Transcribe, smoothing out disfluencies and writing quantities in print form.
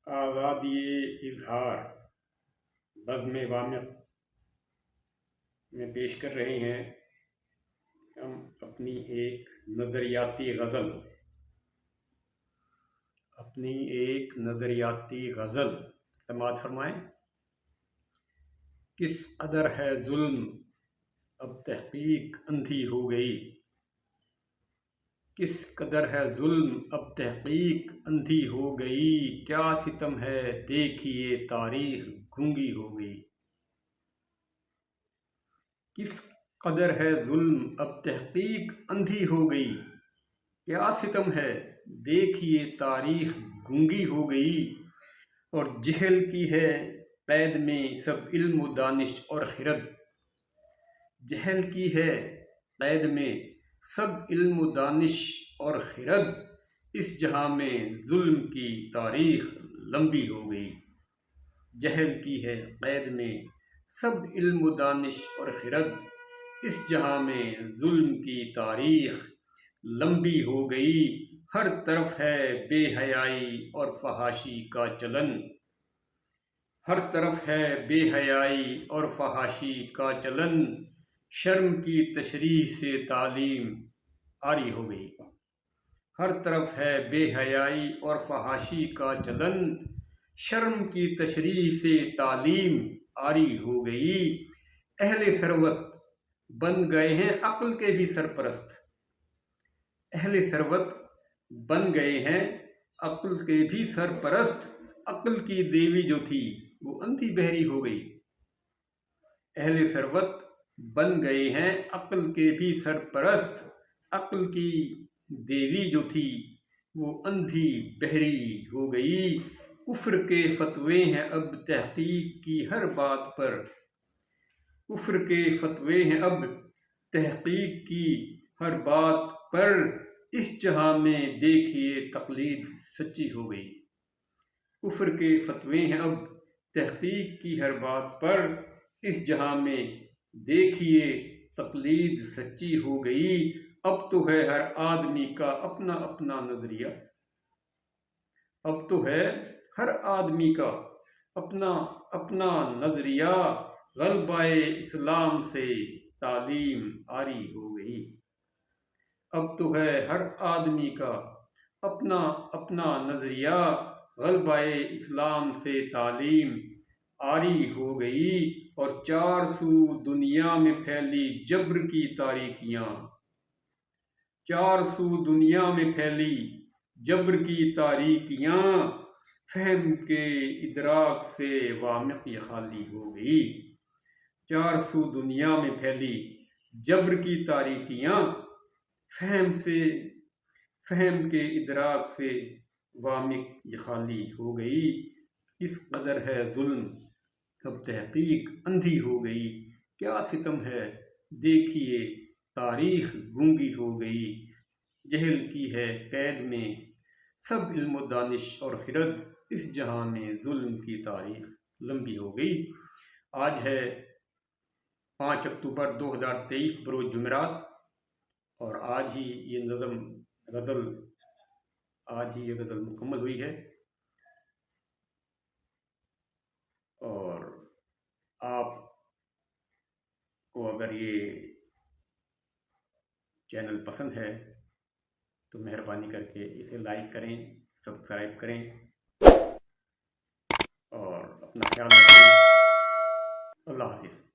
آزادی اظہار بزم وامق میں پیش کر رہے ہیں ہم اپنی ایک نظریاتی غزل سماعت فرمائیں۔ کس قدر ہے ظلم اب تحقیق اندھی ہو گئی، کس قدر ہے ظلم اب تحقیق اندھی ہو گئی، کیا ستم ہے دیکھیے تاریخ گونگی ہو گئی۔ کس قدر ہے ظلم اب تحقیق اندھی ہو گئی، کیا ستم ہے دیکھیے تاریخ گونگی ہو گئی، اور جہل کی ہے قید میں سب علم و دانش اور خرد، جہل کی ہے قید میں سب علم و دانش اور خرد، اس جہاں میں ظلم کی تاریخ لمبی ہو گئی۔ جہل کی ہے قید میں سب علم و دانش اور خرد، اس جہاں میں ظلم کی تاریخ لمبی ہو گئی۔ ہر طرف ہے بے حیائی اور فحاشی کا چلن، ہر طرف ہے بے حیائی اور فحاشی کا چلن، شرم کی تشریح سے تعلیم عاری ہو گئی۔ ہر طرف ہے بے حیائی اور فحاشی کا چلن، شرم کی تشریح سے تعلیم عاری ہو گئی۔ اہل ثروت بن گئے ہیں عقل کے بھی سرپرست، اہل ثروت بن گئے ہیں عقل کے بھی سرپرست، عقل کی دیوی جو تھی وہ اندھی بہری ہو گئی۔ اہل ثروت بن گئے ہیں عقل کے بھی سرپرست، عقل کی دیوی جو تھی وہ اندھی بہری ہو گئی۔ کفر کے فتوے ہیں اب تحقیق کی ہر بات پر، کفر کے فتوے ہیں اب تحقیق کی ہر بات پر، اس جہاں میں دیکھیے تقلید سچی ہو گئی۔ کفر کے فتوے ہیں اب تحقیق کی ہر بات پر، اس جہاں میں دیکھیے تقلید سچی ہو گئی۔ اب تو ہے ہر آدمی کا اپنا اپنا نظریہ، اب تو ہے ہر آدمی کا اپنا اپنا نظریہ، غلبہ اسلام سے تعلیم عاری ہو گئی۔ اب تو ہے ہر آدمی کا اپنا اپنا نظریہ، غلبہ اسلام سے تعلیم عاری ہو گئی، اور چار سو دنیا میں پھیلی جبر کی تاریکیاں، چار سو دنیا میں پھیلی جبر کی تاریکیاں، فہم کے ادراک سے وامق یہ خالی ہو گئی۔ چار سو دنیا میں پھیلی جبر کی تاریکیاں، فہم کے ادراک سے وامق یہ خالی ہو گئی۔ اس قدر ہے ظلم اب تحقیق اندھی ہو گئی، کیا ستم ہے دیکھیے تاریخ گونگی ہو گئی۔ جہل کی ہے قید میں سب علم و دانش اور خرد، اس جہاں میں ظلم کی تاریخ لمبی ہو گئی۔ آج ہے 5 اکتوبر 2023 بروز جمعرات، اور آج ہی یہ غزل مکمل ہوئی ہے۔ اور آپ کو اگر یہ چینل پسند ہے تو مہربانی کر کے اسے لائک کریں، سبسکرائب کریں، اور اپنا خیال رکھیں۔ اللہ حافظ۔